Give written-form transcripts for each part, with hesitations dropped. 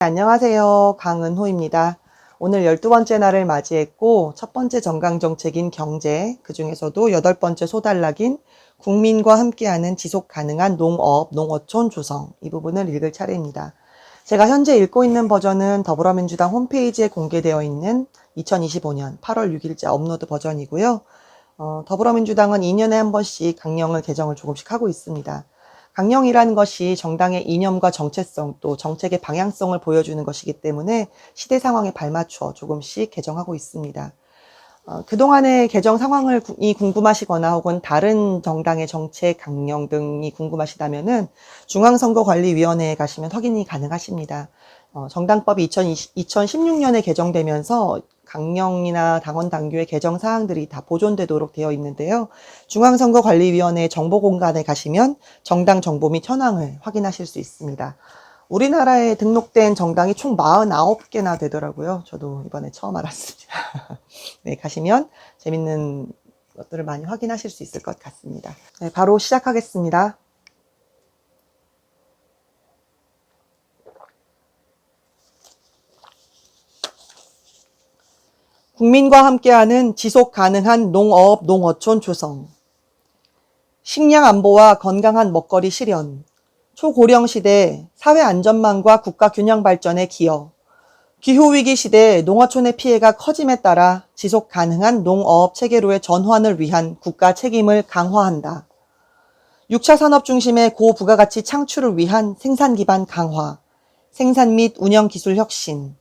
안녕하세요. 강은호입니다. 오늘 12번째 날을 맞이했고 첫 번째 정강정책인 경제, 그중에서도 8번째 소단락인 국민과 함께하는 지속가능한 농업, 농어촌 조성, 이 부분을 읽을 차례입니다. 제가 현재 읽고 있는 버전은 더불어민주당 홈페이지에 공개되어 있는 2025년 8월 6일자 업로드 버전이고요. 더불어민주당은 2년에 한 번씩 강령을 개정을 조금씩 하고 있습니다. 강령이라는 것이 정당의 이념과 정체성 또 정책의 방향성을 보여주는 것이기 때문에 시대 상황에 발맞춰 조금씩 개정하고 있습니다. 그동안의 개정 상황이 궁금하시거나 혹은 다른 정당의 정책 강령 등이 궁금하시다면은 중앙선거관리위원회에 가시면 확인이 가능하십니다. 정당법이 2016년에 개정되면서 강령이나 당원 당규의 개정 사항들이 다 보존되도록 되어 있는데요. 중앙선거관리위원회 정보공간에 가시면 정당 정보 및 현황을 확인하실 수 있습니다. 우리나라에 등록된 정당이 총 49개나 되더라고요. 저도 이번에 처음 알았습니다. 네, 가시면 재밌는 것들을 많이 확인하실 수 있을 것 같습니다. 네, 바로 시작하겠습니다. 국민과 함께하는 지속가능한 농업, 농어촌 조성. 식량 안보와 건강한 먹거리 실현. 초고령 시대 사회 안전망과 국가 균형 발전에 기여. 기후위기 시대 농어촌의 피해가 커짐에 따라 지속 가능한 농업 체계로의 전환을 위한 국가 책임을 강화한다. 6차 산업 중심의 고부가가치 창출을 위한 생산 기반 강화, 생산 및 운영 기술 혁신,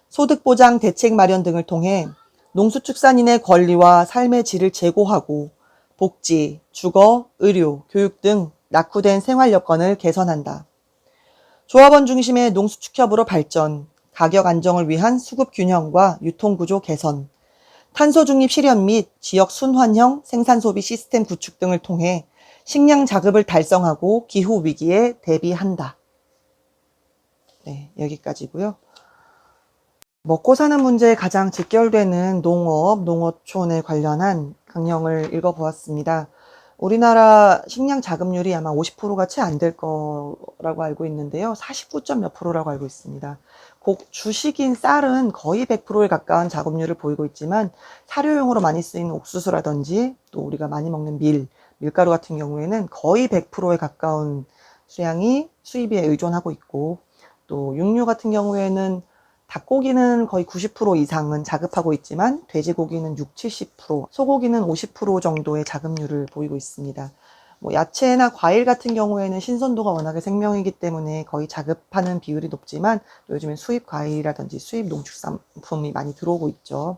소득보장 대책 마련 등을 통해 농수축산인의 권리와 삶의 질을 제고하고 복지, 주거, 의료, 교육 등 낙후된 생활 여건을 개선한다. 조합원 중심의 농수축협으로 발전, 가격 안정을 위한 수급 균형과 유통구조 개선, 탄소 중립 실현 및 지역 순환형 생산 소비 시스템 구축 등을 통해 식량 자급을 달성하고 기후 위기에 대비한다. 네, 여기까지고요. 먹고 사는 문제에 가장 직결되는 농업, 농어촌에 관련한 강령을 읽어보았습니다. 우리나라 식량 자급률이 아마 50%가 채 안 될 거라고 알고 있는데요. 49점 몇 프로라고 알고 있습니다. 주식인 쌀은 거의 100%에 가까운 자급률을 보이고 있지만 사료용으로 많이 쓰이는 옥수수라든지 또 우리가 많이 먹는 밀가루 같은 경우에는 거의 100%에 가까운 수량이 수입에 의존하고 있고 또 육류 같은 경우에는 닭고기는 거의 90% 이상은 자급하고 있지만 돼지고기는 60, 70%, 소고기는 50% 정도의 자급률을 보이고 있습니다. 야채나 과일 같은 경우에는 신선도가 워낙에 생명이기 때문에 거의 자급하는 비율이 높지만 요즘엔 수입 과일이라든지 수입 농축산품이 많이 들어오고 있죠.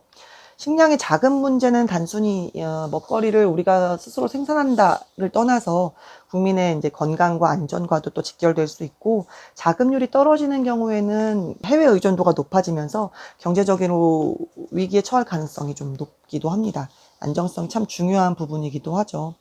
식량의 자급 문제는 단순히 먹거리를 우리가 스스로 생산한다를 떠나서 국민의 이제 건강과 안전과도 또 직결될 수 있고 자급률이 떨어지는 경우에는 해외 의존도가 높아지면서 경제적으로 위기에 처할 가능성이 좀 높기도 합니다. 안정성이 참 중요한 부분이기도 하죠.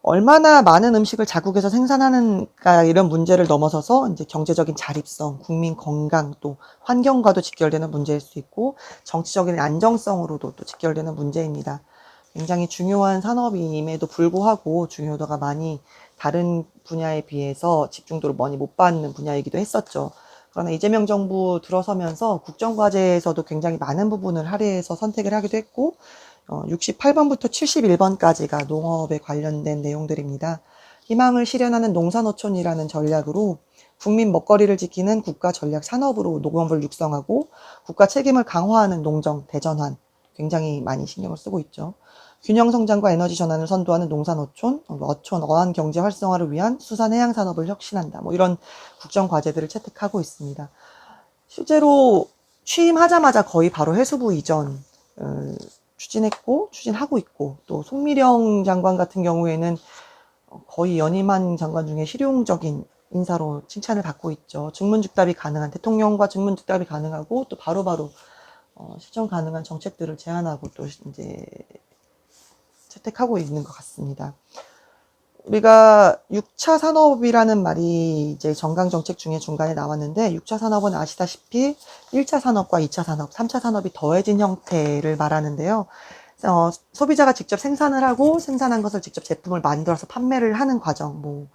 얼마나 많은 음식을 자국에서 생산하는가 이런 문제를 넘어서서 이제 경제적인 자립성, 국민 건강 또 환경과도 직결되는 문제일 수 있고 정치적인 안정성으로도 또 직결되는 문제입니다. 굉장히 중요한 산업임에도 불구하고 중요도가 많이 다른 분야에 비해서 집중도를 많이 못 받는 분야이기도 했었죠. 그러나 이재명 정부 들어서면서 국정과제에서도 굉장히 많은 부분을 할애해서 선택을 하기도 했고 68번부터 71번까지가 농업에 관련된 내용들입니다. 희망을 실현하는 농산어촌이라는 전략으로 국민 먹거리를 지키는 국가 전략 산업으로 농업을 육성하고 국가 책임을 강화하는 농정, 대전환 굉장히 많이 신경을 쓰고 있죠. 균형 성장과 에너지 전환을 선도하는 농산어촌, 어촌, 어한 경제 활성화를 위한 수산 해양 산업을 혁신한다. 이런 국정 과제들을 채택하고 있습니다. 실제로 취임하자마자 거의 바로 해수부 이전 추진하고 있고 또 송미령 장관 같은 경우에는 거의 연임한 장관 중에 실용적인 인사로 칭찬을 받고 있죠. 즉문즉답이 가능한 대통령과 즉문즉답이 가능하고 또 바로바로 실천 가능한 정책들을 제안하고 또 이제 채택하고 있는 것 같습니다. 우리가 6차 산업이라는 말이 이제 정강정책 중에 중간에 나왔는데 6차 산업은 아시다시피 1차 산업과 2차 산업, 3차 산업이 더해진 형태를 말하는데요. 소비자가 직접 생산을 하고 생산한 것을 직접 제품을 만들어서 판매를 하는 과정,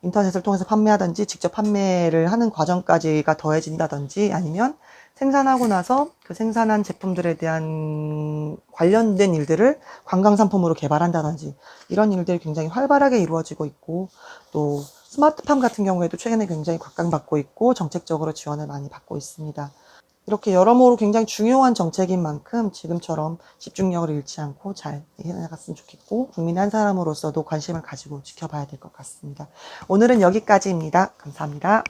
인터넷을 통해서 판매하든지 직접 판매를 하는 과정까지가 더해진다든지 아니면 생산하고 나서 그 생산한 제품들에 대한 관련된 일들을 관광상품으로 개발한다든지 이런 일들이 굉장히 활발하게 이루어지고 있고 또 스마트팜 같은 경우에도 최근에 굉장히 각광받고 있고 정책적으로 지원을 많이 받고 있습니다. 이렇게 여러모로 굉장히 중요한 정책인 만큼 지금처럼 집중력을 잃지 않고 잘 해나갔으면 좋겠고 국민 한 사람으로서도 관심을 가지고 지켜봐야 될 것 같습니다. 오늘은 여기까지입니다. 감사합니다.